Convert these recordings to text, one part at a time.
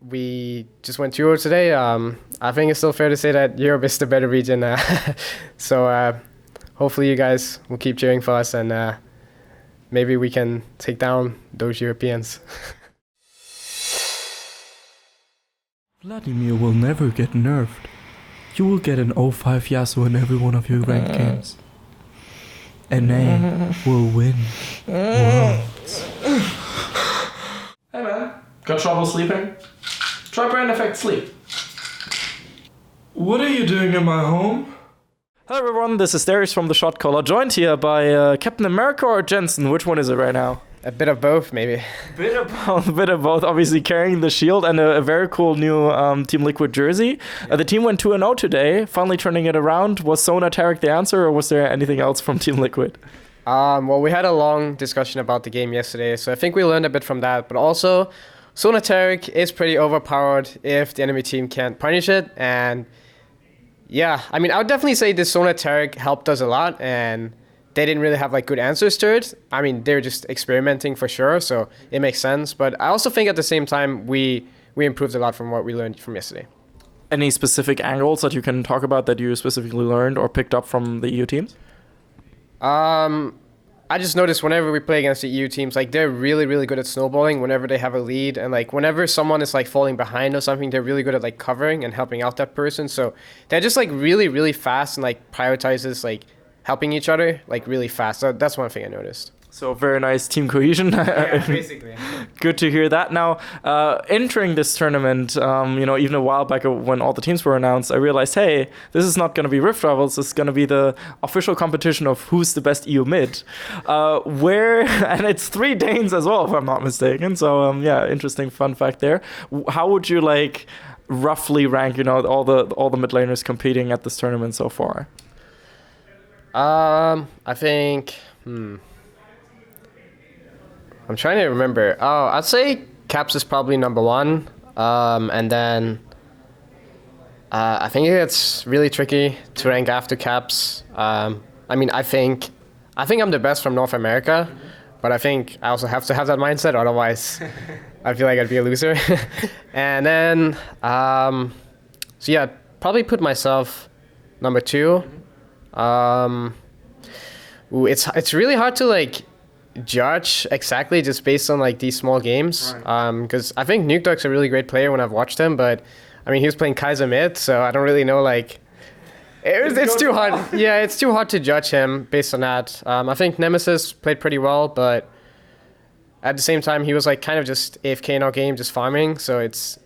we just went 2-0 today. I think it's still fair to say that Europe is the better region. So hopefully you guys will keep cheering for us, and maybe we can take down those Europeans. Vladimir will never get nerfed. You will get an 0-5 Yasuo in every one of your ranked games. NA will win worlds. Hey man, got trouble sleeping? Try Brain Effect Sleep. What are you doing in my home? Hello everyone, this is Darius from the Shotcaller, joined here by Captain America or Jensen. Which one is it right now? A bit of both, maybe. Bit of both, obviously carrying the shield and a very cool new Team Liquid jersey. The team went 2-0 today, finally turning it around. Was Sona Tarik the answer, or was there anything else from Team Liquid? Well, we had a long discussion about the game yesterday, so I think we learned a bit from that. But also, Sona Tarik is pretty overpowered if the enemy team can't punish it. And yeah, I mean, I would definitely say this Sona Tarik helped us a lot, and they didn't really have like good answers to it. I mean, they're just experimenting for sure, so it makes sense. But I also think at the same time, we improved a lot from what we learned from yesterday. Any specific angles that you can talk about that you specifically learned or picked up from the EU teams? I just noticed whenever we play against the EU teams, like they're really, really good at snowballing whenever they have a lead. And like whenever someone is like falling behind or something, they're really good at like covering and helping out that person. So they're just like really, really fast and like prioritizes like helping each other like really fast. So that's one thing I noticed. So very nice team cohesion. Yeah, basically. Good to hear that. Now, entering this tournament, even a while back when all the teams were announced, I realized, hey, this is not going to be Rift Rivals. This is going to be the official competition of who's the best EU mid. And it's 3 Danes as well, if I'm not mistaken. So interesting fun fact there. How would you like roughly rank, all the mid laners competing at this tournament so far? I think. I'm trying to remember. Oh, I'd say Caps is probably number 1. And then I think it's really tricky to rank after Caps. I mean, I think I'm the best from North America, but I think I also have to have that mindset. Otherwise, I feel like I'd be a loser. And then, probably put myself number 2. It's really hard to like judge exactly just based on like these small games, because I think Nuke Dog's a really great player when I've watched him, but I mean he was playing Kaiser mid, so I don't really know, like it's too hard. Yeah, it's too hard to judge him based on that. I think Nemesis played pretty well, but at the same time he was like kind of just AFK in our game, just farming, so it's,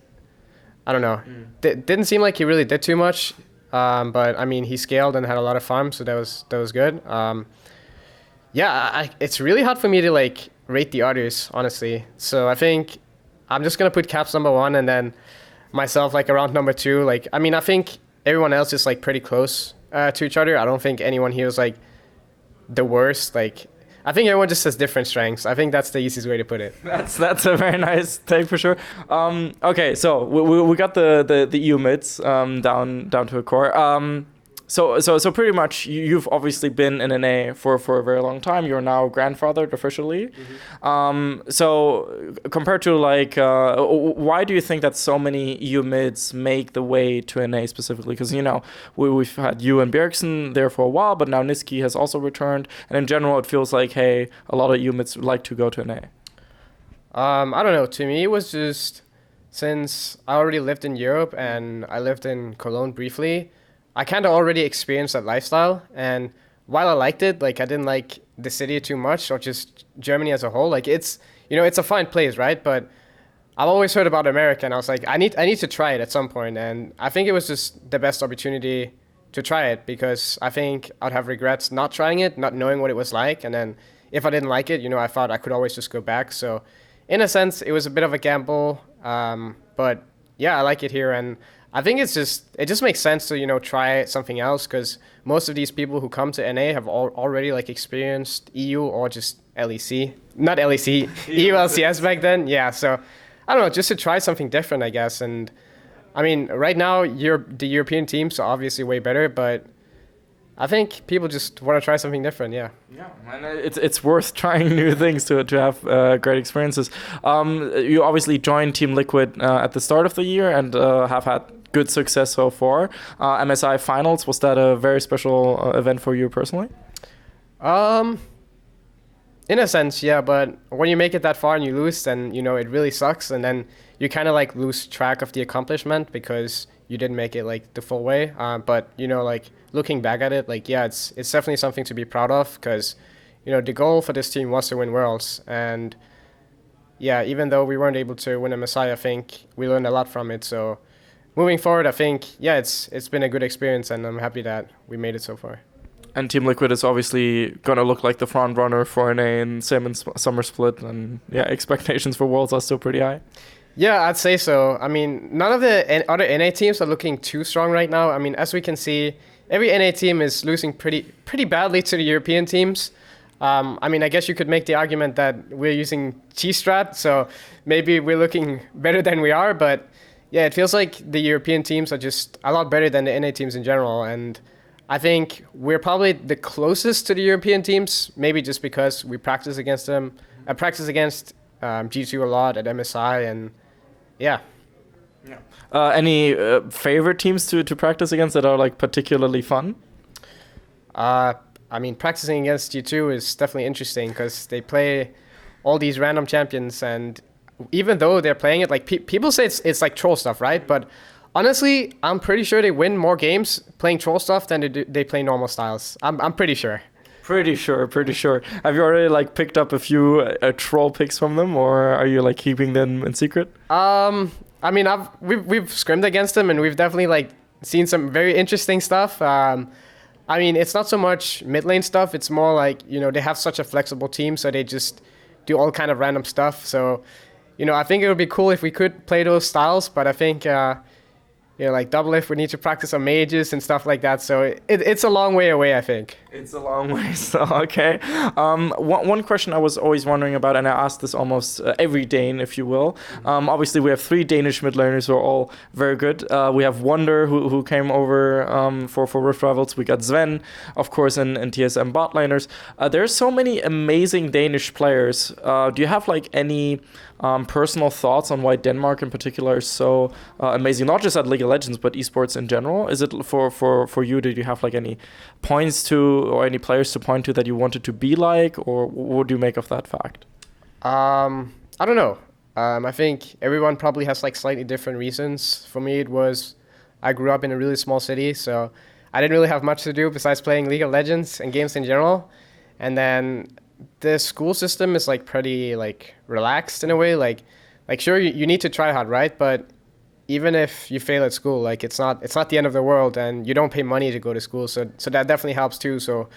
I don't know. Didn't seem like he really did too much, but I mean he scaled and had a lot of farm, so that was good. It's really hard for me to like rate the others, honestly. So I think I'm just gonna put Caps number 1 and then myself like around number 2. Like, I mean, I think everyone else is like pretty close to each other. I don't think anyone here is like the worst. Like, I think everyone just has different strengths. I think that's the easiest way to put it. That's a very nice take for sure. Okay, so we got the EU mids down to a core. So pretty much you've obviously been in NA for a very long time. You're now grandfathered officially. So compared to like, why do you think that so many EU mids make the way to NA specifically? Because we've had you and Bjergsen there for a while, but now Niski has also returned, and in general it feels like, hey, a lot of EU mids like to go to NA. I don't know. To me, it was just since I already lived in Europe and I lived in Cologne briefly, I kind of already experienced that lifestyle, and while I liked it, like I didn't like the city too much, or just Germany as a whole. Like it's a fine place, right? But I've always heard about America, and I was like, I need to try it at some point, and I think it was just the best opportunity to try it, because I think I'd have regrets not trying it, not knowing what it was like, and then if I didn't like it, I thought I could always just go back. So in a sense, it was a bit of a gamble, but yeah, I like it here, and I think it just makes sense to, try something else, because most of these people who come to NA have already like experienced EU or just LEC. Not LEC, EU LCS back then. Yeah, so I don't know, just to try something different, I guess. And I mean, right now, the European teams are obviously way better, but I think people just want to try something different. Yeah. Yeah, and it's worth trying new things to have great experiences. You obviously joined Team Liquid at the start of the year and have had good success so far. MSI Finals, was that a very special event for you personally? In a sense, yeah, but when you make it that far and you lose, then, you know, it really sucks. And then you kind of like lose track of the accomplishment because you didn't make it like the full way. But, you know, like looking back at it, like, yeah, it's definitely something to be proud of because, you know, the goal for this team was to win Worlds. And yeah, even though we weren't able to win MSI, I think we learned a lot from it. So moving forward, I think, yeah, it's been a good experience and I'm happy that we made it so far. And Team Liquid is obviously going to look like the front runner for NA in Sim and Summer Split. And yeah, expectations for Worlds are still pretty high. Yeah, I'd say so. I mean, none of the other NA teams are looking too strong right now. I mean, as we can see, every NA team is losing pretty badly to the European teams. I mean, I guess you could make the argument that we're using G-Strat, so maybe we're looking better than we are. But yeah, it feels like the European teams are just a lot better than the NA teams in general. And I think we're probably the closest to the European teams, maybe just because we practice against them. I practice against G2 a lot at MSI, and yeah. Any favorite teams to practice against that are like particularly fun? I mean, practicing against G2 is definitely interesting because they play all these random champions, and even though they're playing it, like people say it's like troll stuff, right? But honestly, I'm pretty sure they win more games playing troll stuff than they play normal styles. I'm pretty sure. Pretty sure. Have you already like picked up a few troll picks from them, or are you like keeping them in secret? I mean, we've scrimmed against them, and we've definitely like seen some very interesting stuff. I mean, it's not so much mid lane stuff. It's more like, you know, they have such a flexible team, so they just do all kind of random stuff. So, you know, I think it would be cool if we could play those styles, but I think, you know, like double if we need to practice on mages and stuff like that. So it's a long way away, I think. It's a long way, so okay. One question I was always wondering about, and I ask this almost every Dane, if you will. Obviously, we have 3 Danish mid laners who are all very good. We have Wonder, who came over for Rift Rivals. We got Sven, of course, and TSM bot laners. There's so many amazing Danish players. Do you have like any personal thoughts on why Denmark in particular is so amazing, not just at League of Legends, but esports in general? Is it for you, did you have like any points to or any players to point to that you wanted to be like, or what do you make of that fact? I don't know. I think everyone probably has like slightly different reasons. For me, it was I grew up in a really small city, so I didn't really have much to do besides playing League of Legends and games in general. And then the school system is like pretty like relaxed in a way. Like sure, you need to try hard, right? But even if you fail at school, like it's not the end of the world, and you don't pay money to go to school, so that definitely helps too. So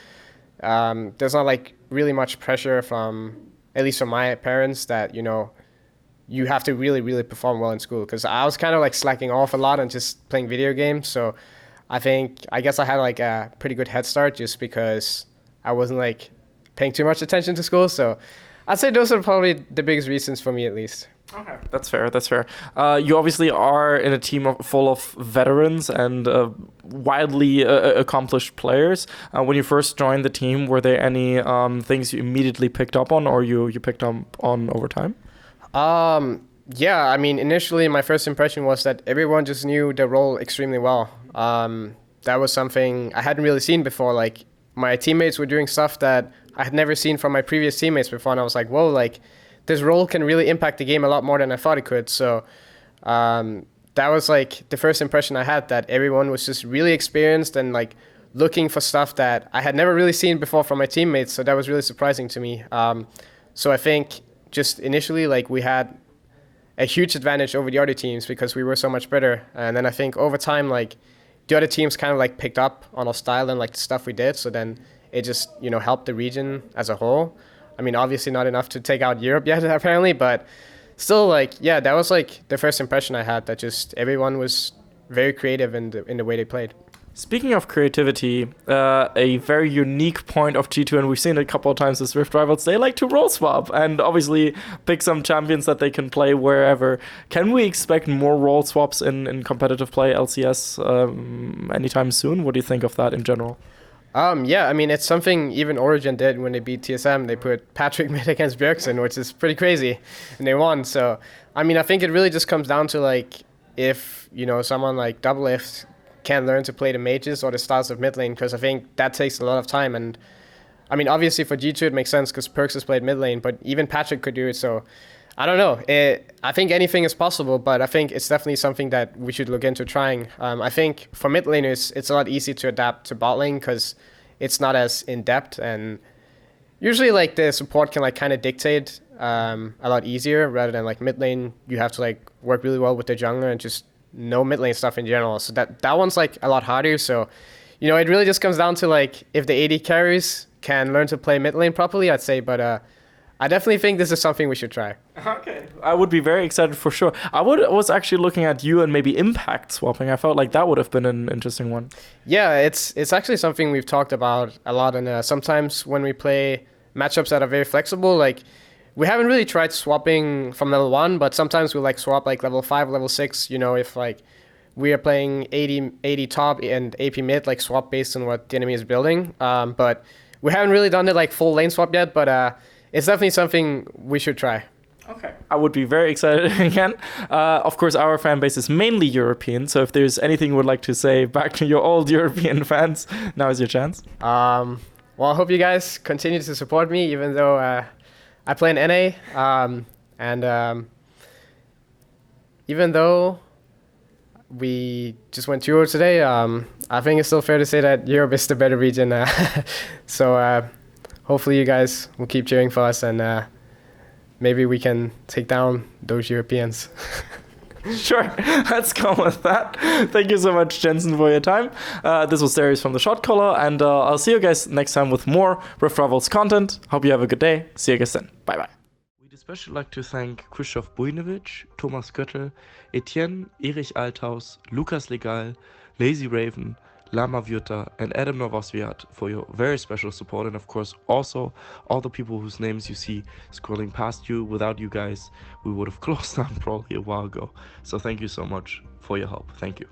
there's not like really much pressure from, at least from my parents, that, you know, you have to really perform well in school, because I was kind of like slacking off a lot and just playing video games. So I guess I had like a pretty good head start just because I wasn't like paying too much attention to school. So I'd say those are probably the biggest reasons for me, at least. Okay, that's fair. You obviously are in a team full of veterans and widely accomplished players. When you first joined the team, were there any things you immediately picked up on, or you picked up on over time? Yeah, I mean, initially my first impression was that everyone just knew their role extremely well. That was something I hadn't really seen before. Like, my teammates were doing stuff that I had never seen from my previous teammates before, and I was like, whoa, like, this role can really impact the game a lot more than I thought it could. So that was like the first impression I had, that everyone was just really experienced and like looking for stuff that I had never really seen before from my teammates. So that was really surprising to me. So I think just initially, like, we had a huge advantage over the other teams because we were so much better. And then I think over time, like, the other teams kind of like picked up on our style and like the stuff we did. So then it just, you know, helped the region as a whole. I mean, obviously not enough to take out Europe yet, apparently, but still, like, yeah, that was like the first impression I had, that just everyone was very creative in the way they played. Speaking of creativity, a very unique point of G2, and we've seen it a couple of times with Rift Rivals, they like to role swap and obviously pick some champions that they can play wherever. Can we expect more role swaps in competitive play, LCS, anytime soon? What do you think of that in general? Yeah, I mean, it's something even Origin did when they beat TSM. They put Patrick mid against Bjergsen, which is pretty crazy, and they won. So, I mean, I think it really just comes down to, like, if, you know, someone like Doublelift can learn to play the mages or the styles of mid lane, because I think that takes a lot of time. And, I mean, obviously for G2 it makes sense because Perks has played mid lane, but even Patrick could do it, so I don't know. I think anything is possible, but I think it's definitely something that we should look into trying. I think for mid laners, it's a lot easier to adapt to bot lane because it's not as in-depth, and usually like the support can like kind of dictate a lot easier rather than like mid lane. You have to like work really well with the jungler and just know mid lane stuff in general. So that one's like a lot harder. So, you know, it really just comes down to like if the AD carries can learn to play mid lane properly, I'd say, but I definitely think this is something we should try. Okay, I would be very excited for sure. Was actually looking at you and maybe impact swapping. I felt like that would have been an interesting one. Yeah, it's actually something we've talked about a lot, and sometimes when we play matchups that are very flexible, like we haven't really tried swapping from level 1, but sometimes we like swap like level 5, level 6, you know, if like we are playing 80 top and AP mid, like swap based on what the enemy is building. But we haven't really done it like full lane swap yet, but it's definitely something we should try. Okay. I would be very excited again. Of course, our fan base is mainly European, so if there's anything you would like to say back to your old European fans, now is your chance. Well, I hope you guys continue to support me, even though I play in NA. And even though we just went Euro today, I think it's still fair to say that Europe is the better region. So hopefully you guys will keep cheering for us, and maybe we can take down those Europeans. Sure, let's go with that. Thank you so much, Jensen, for your time. This was Darius from the Shotcaller, and I'll see you guys next time with more Rift Rivals content. Hope you have a good day. See you guys then. Bye-bye. We'd especially like to thank Krzysztof Bujnowicz, Thomas Göttel, Etienne, Erich Althaus, Lukas Legal, Lazy Raven, Lama Vyuta, and Adam Novosviat for your very special support, and of course also all the people whose names you see scrolling past you. Without you guys, we would have closed down probably a while ago. So thank you so much for your help. Thank you.